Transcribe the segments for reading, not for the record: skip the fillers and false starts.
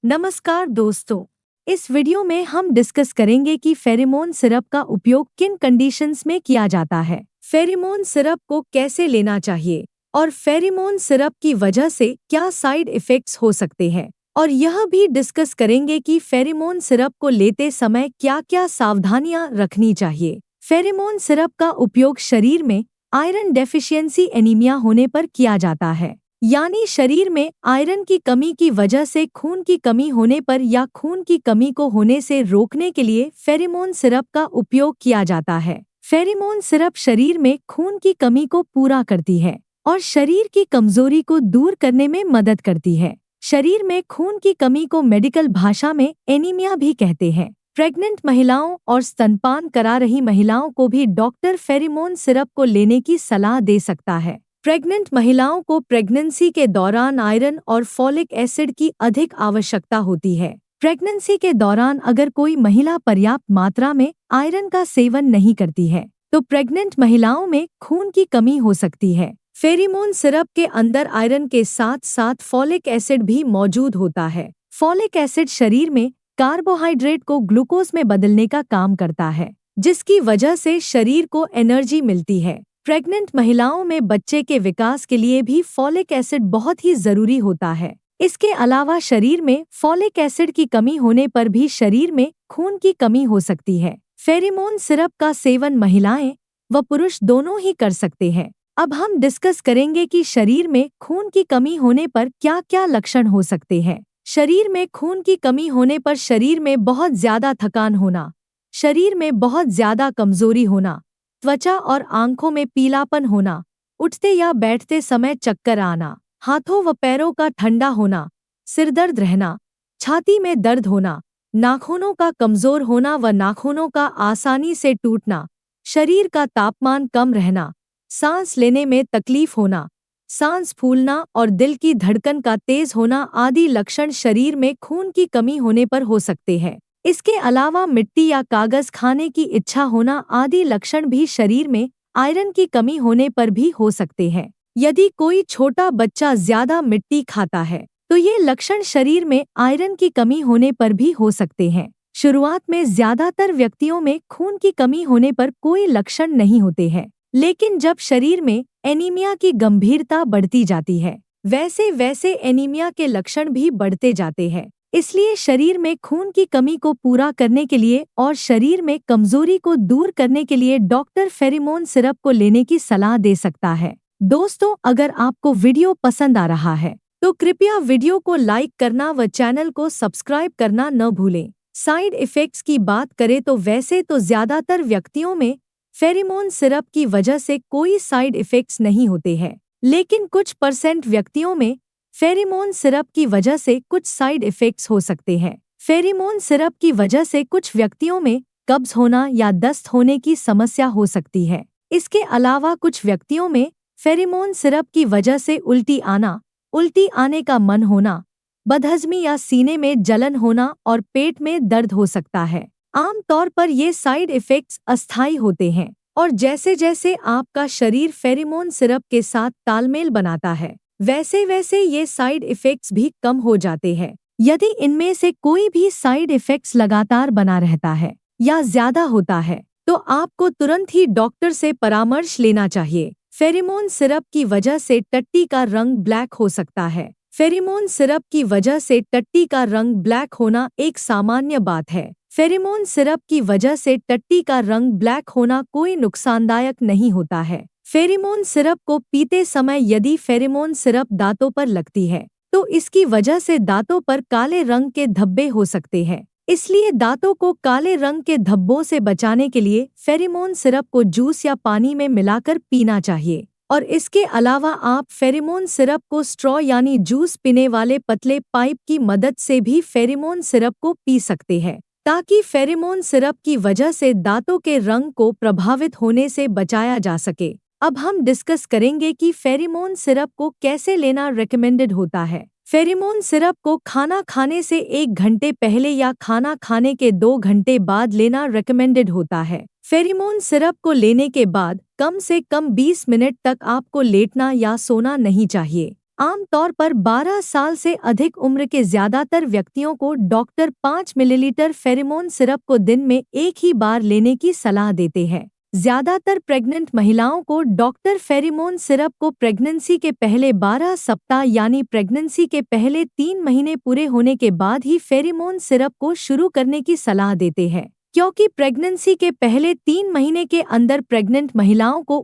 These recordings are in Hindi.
नमस्कार दोस्तों। इस वीडियो में हम डिस्कस करेंगे कि फेरोमोन सिरप का उपयोग किन कंडीशंस में किया जाता है, फेरोमोन सिरप को कैसे लेना चाहिए और फेरोमोन सिरप की वजह से क्या साइड इफ़ेक्ट्स हो सकते हैं। और यह भी डिस्कस करेंगे कि फेरोमोन सिरप को लेते समय क्या-क्या सावधानियां रखनी चाहिए। फेरोमोन सिरप का उपयोग शरीर में आयरन डेफिशिएंसी एनीमिया होने पर किया जाता है, यानी शरीर में आयरन की कमी की वजह से खून की कमी होने पर या खून की कमी को होने से रोकने के लिए फेरोमोन सिरप का उपयोग किया जाता है। फेरोमोन सिरप शरीर में खून की कमी को पूरा करती है और शरीर की कमजोरी को दूर करने में मदद करती है। शरीर में खून की कमी को मेडिकल भाषा में एनीमिया भी कहते हैं। प्रेग्नेंट महिलाओं और स्तनपान करा रही महिलाओं को भी डॉक्टर फेरोमोन सिरप को लेने की सलाह दे सकता है। प्रेग्नेंट महिलाओं को प्रेगनेंसी के दौरान आयरन और फॉलिक एसिड की अधिक आवश्यकता होती है। प्रेगनेंसी के दौरान अगर कोई महिला पर्याप्त मात्रा में आयरन का सेवन नहीं करती है तो प्रेग्नेंट महिलाओं में खून की कमी हो सकती है। फेरोमोन सिरप के अंदर आयरन के साथ साथ फॉलिक एसिड भी मौजूद होता है। फॉलिक एसिड शरीर में कार्बोहाइड्रेट को ग्लूकोज में बदलने का काम करता है, जिसकी वजह से शरीर को एनर्जी मिलती है। प्रेग्नेंट महिलाओं में बच्चे के विकास के लिए भी फॉलिक एसिड बहुत ही जरूरी होता है। इसके अलावा शरीर में फॉलिक एसिड की कमी होने पर भी शरीर में खून की कमी हो सकती है। फेरोमोन सिरप का सेवन महिलाएं व पुरुष दोनों ही कर सकते हैं। अब हम डिस्कस करेंगे कि शरीर में खून की कमी होने पर क्या-क्या लक्षण हो सकते हैं। शरीर में खून की कमी होने पर शरीर में बहुत ज्यादा थकान होना, शरीर में बहुत ज्यादा कमजोरी होना, त्वचा और आंखों में पीलापन होना, उठते या बैठते समय चक्कर आना, हाथों व पैरों का ठंडा होना, सिरदर्द रहना, छाती में दर्द होना, नाखूनों का कमजोर होना व नाखूनों का आसानी से टूटना, शरीर का तापमान कम रहना, सांस लेने में तकलीफ होना, सांस फूलना और दिल की धड़कन का तेज होना आदि लक्षण शरीर में खून की कमी होने पर हो सकते हैं। इसके अलावा मिट्टी या कागज खाने की इच्छा होना आदि लक्षण भी शरीर में आयरन की कमी होने पर भी हो सकते हैं। यदि कोई छोटा बच्चा ज्यादा मिट्टी खाता है तो ये लक्षण शरीर में आयरन की कमी होने पर भी हो सकते हैं। शुरुआत में ज्यादातर व्यक्तियों में खून की कमी होने पर कोई लक्षण नहीं होते हैं, लेकिन जब शरीर में एनीमिया की गंभीरता बढ़ती जाती है वैसे वैसे एनीमिया के लक्षण भी बढ़ते जाते हैं। इसलिए शरीर में खून की कमी को पूरा करने के लिए और शरीर में कमजोरी को दूर करने के लिए डॉक्टर फेरोमोन सिरप को लेने की सलाह दे सकता है। दोस्तों, अगर आपको वीडियो पसंद आ रहा है तो कृपया वीडियो को लाइक करना व चैनल को सब्सक्राइब करना न भूलें। साइड इफ़ेक्ट्स की बात करें तो वैसे तो ज्यादातर व्यक्तियों में फेरोमोन सिरप की वजह से कोई साइड इफ़ेक्ट्स नहीं होते हैं, लेकिन कुछ % व्यक्तियों में फेरोमोन सिरप की वजह से कुछ साइड इफ़ेक्ट्स हो सकते हैं। फेरोमोन सिरप की वजह से कुछ व्यक्तियों में कब्ज होना या दस्त होने की समस्या हो सकती है। इसके अलावा कुछ व्यक्तियों में फेरोमोन सिरप की वजह से उल्टी आने का मन होना, बदहजमी या सीने में जलन होना और पेट में दर्द हो सकता है। आमतौर पर ये साइड इफ़ेक्ट्स अस्थायी होते हैं और जैसे जैसे आपका शरीर फेरोमोन सिरप के साथ तालमेल बनाता है वैसे वैसे ये साइड इफ़ेक्ट्स भी कम हो जाते हैं। यदि इनमें से कोई भी साइड इफ़ेक्ट्स लगातार बना रहता है या ज्यादा होता है तो आपको तुरंत ही डॉक्टर से परामर्श लेना चाहिए। फेरोमोन सिरप की वजह से टट्टी का रंग ब्लैक हो सकता है। फेरोमोन सिरप की वजह से टट्टी का रंग ब्लैक होना एक सामान्य बात है। फेरोमोन सिरप की वजह से टट्टी का रंग ब्लैक होना कोई नुकसानदायक नहीं होता है। फेरोमोन सिरप को पीते समय यदि फेरोमोन सिरप दांतों पर लगती है तो इसकी वजह से दांतों पर काले रंग के धब्बे हो सकते हैं। इसलिए दांतों को काले रंग के धब्बों से बचाने के लिए फेरोमोन सिरप को जूस या पानी में मिलाकर पीना चाहिए। और इसके अलावा आप फेरोमोन सिरप को स्ट्रॉ यानी जूस पीने वाले पतले पाइप की मदद से भी फेरोमोन सिरप को पी सकते हैं, ताकि फेरोमोन सिरप की वजह से दांतों के रंग को प्रभावित होने से बचाया जा सके। अब हम डिस्कस करेंगे कि फेरोमोन सिरप को कैसे लेना रेकमेंडेड होता है। फेरोमोन सिरप को खाना खाने से 1 घंटे पहले या खाना खाने के 2 घंटे बाद लेना रेकमेंडेड होता है। फेरोमोन सिरप को लेने के बाद कम से कम 20 मिनट तक आपको लेटना या सोना नहीं चाहिए। आमतौर पर 12 साल से अधिक उम्र के ज्यादातर व्यक्तियों को डॉक्टर 5 मिलीलीटर फेरोमोन सिरप को दिन में एक ही बार लेने की सलाह देते हैं। ज्यादातर प्रेग्नेंट महिलाओं को डॉक्टर फेरोमोन सिरप को प्रेगनेंसी के पहले 12 सप्ताह यानी प्रेगनेंसी के पहले 3 महीने पूरे होने के बाद ही फेरोमोन सिरप को शुरू करने की सलाह देते हैं, क्योंकि प्रेगनेंसी के पहले 3 महीने के अंदर प्रेग्नेंट महिलाओं को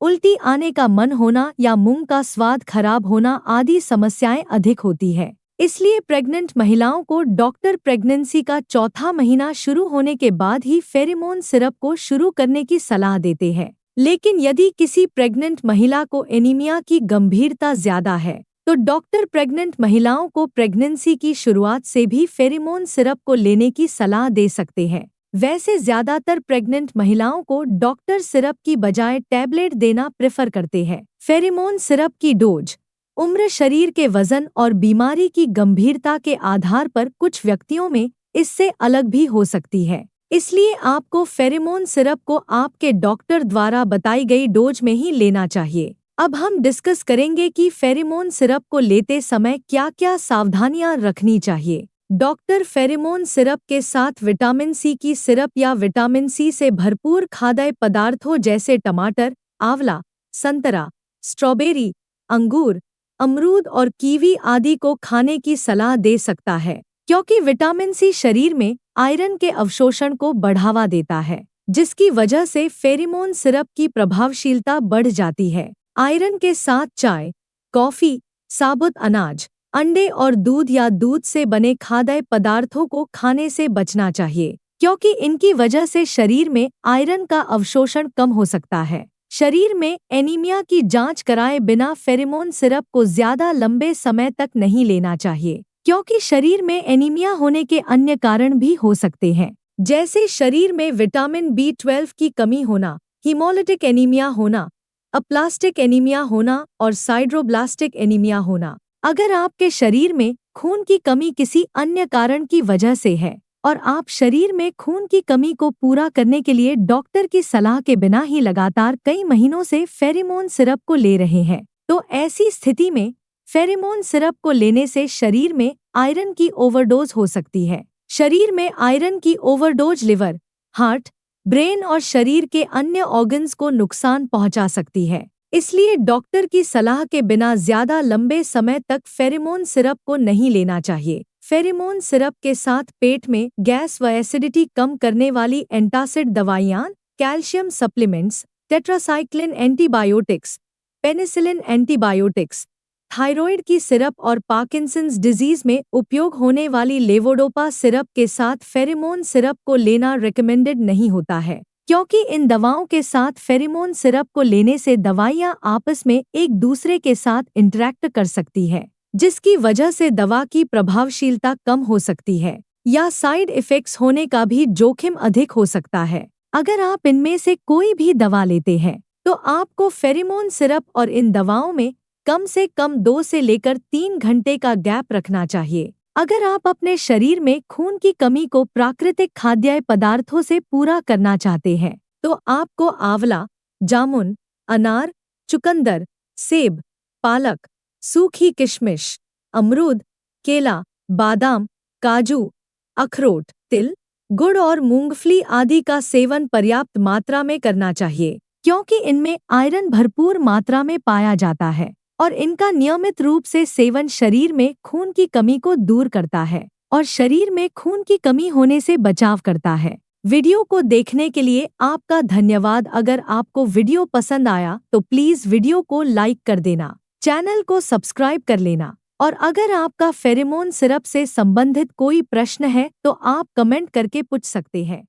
उल्टी आने का मन होना या मुंह का स्वाद खराब होना आदि समस्याएं अधिक होती है। इसलिए प्रेग्नेंट महिलाओं को डॉक्टर प्रेगनेंसी का चौथा महीना शुरू होने के बाद ही फेरोमोन सिरप को शुरू करने की सलाह देते हैं। लेकिन यदि किसी प्रेग्नेंट महिला को एनीमिया की गंभीरता ज्यादा है तो डॉक्टर प्रेग्नेंट महिलाओं को प्रेगनेंसी की शुरुआत से भी फेरोमोन सिरप को लेने की सलाह दे सकते हैं। वैसे ज्यादातर प्रेग्नेंट महिलाओं को डॉक्टर सिरप की बजाय टैबलेट देना प्रेफर करते हैं। फेरोमोन सिरप की डोज उम्र, शरीर के वजन और बीमारी की गंभीरता के आधार पर कुछ व्यक्तियों में इससे अलग भी हो सकती है। इसलिए आपको फेरोमोन सिरप को आपके डॉक्टर द्वारा बताई गई डोज में ही लेना चाहिए। अब हम डिस्कस करेंगे कि फेरोमोन सिरप को लेते समय क्या-क्या सावधानियां रखनी चाहिए। डॉक्टर फेरोमोन सिरप के साथ विटामिन सी की सिरप या विटामिन सी से भरपूर खाद्य पदार्थों जैसे टमाटर, आंवला, संतरा, स्ट्रॉबेरी, अंगूर, अमरूद और कीवी आदि को खाने की सलाह दे सकता है, क्योंकि विटामिन सी शरीर में आयरन के अवशोषण को बढ़ावा देता है, जिसकी वजह से फेरोमोन सिरप की प्रभावशीलता बढ़ जाती है। आयरन के साथ चाय, कॉफी, साबुत अनाज, अंडे और दूध या दूध से बने खाद्य पदार्थों को खाने से बचना चाहिए, क्योंकि इनकी वजह से शरीर में आयरन का अवशोषण कम हो सकता है। शरीर में एनीमिया की जांच कराए बिना फेरोमोन सिरप को ज्यादा लंबे समय तक नहीं लेना चाहिए, क्योंकि शरीर में एनीमिया होने के अन्य कारण भी हो सकते हैं, जैसे शरीर में विटामिन B12 की कमी होना, हीमोलिटिक एनीमिया होना, अप्लास्टिक एनीमिया होना और साइड्रोब्लास्टिक एनीमिया होना। अगर आपके शरीर में खून की कमी किसी अन्य कारण की वजह से है और आप शरीर में खून की कमी को पूरा करने के लिए डॉक्टर की सलाह के बिना ही लगातार कई महीनों से फेरोमोन सिरप को ले रहे हैं, तो ऐसी स्थिति में फेरोमोन सिरप को लेने से शरीर में आयरन की ओवरडोज हो सकती है। शरीर में आयरन की ओवरडोज लिवर, हार्ट, ब्रेन और शरीर के अन्य ऑर्गन्स को नुकसान पहुंचा सकती है। इसलिए डॉक्टर की सलाह के बिना ज्यादा लंबे समय तक फेरोमोन सिरप को नहीं लेना चाहिए। फेरोमोन सिरप के साथ पेट में गैस व एसिडिटी कम करने वाली एंटासिड दवाइयाँ, calcium supplements, tetracycline antibiotics, penicillin antibiotics, thyroid की सिरप और पार्किंसंस डिजीज में उपयोग होने वाली लेवोडोपा सिरप के साथ फेरोमोन सिरप को लेना रिकमेंडेड नहीं होता है, क्योंकि इन दवाओं के साथ फेरोमोन सिरप को लेने से दवाइयां आपस में एक दूसरे के साथ इंटरैक्ट कर सकती है, जिसकी वजह से दवा की प्रभावशीलता कम हो सकती है या साइड इफेक्ट्स होने का भी जोखिम अधिक हो सकता है। अगर आप इनमें से कोई भी दवा लेते हैं तो आपको फेरोमोन सिरप और इन दवाओं में कम से कम 2 से लेकर 3 घंटे का गैप रखना चाहिए। अगर आप अपने शरीर में खून की कमी को प्राकृतिक खाद्य पदार्थों से पूरा करना चाहते हैं तो आपको आंवला, जामुन, अनार, चुकंदर, सेब, पालक, सूखी किशमिश, अमरूद, केला, बादाम, काजू, अखरोट, तिल, गुड़ और मूंगफली आदि का सेवन पर्याप्त मात्रा में करना चाहिए, क्योंकि इनमें आयरन भरपूर मात्रा में पाया जाता है और इनका नियमित रूप से सेवन शरीर में खून की कमी को दूर करता है और शरीर में खून की कमी होने से बचाव करता है। वीडियो को देखने के लिए आपका धन्यवाद। अगर आपको वीडियो पसंद आया तो प्लीज वीडियो को लाइक कर देना, चैनल को सब्सक्राइब कर लेना और अगर आपका फेरोमोन सिरप से संबंधित कोई प्रश्न है तो आप कमेंट करके पूछ सकते हैं।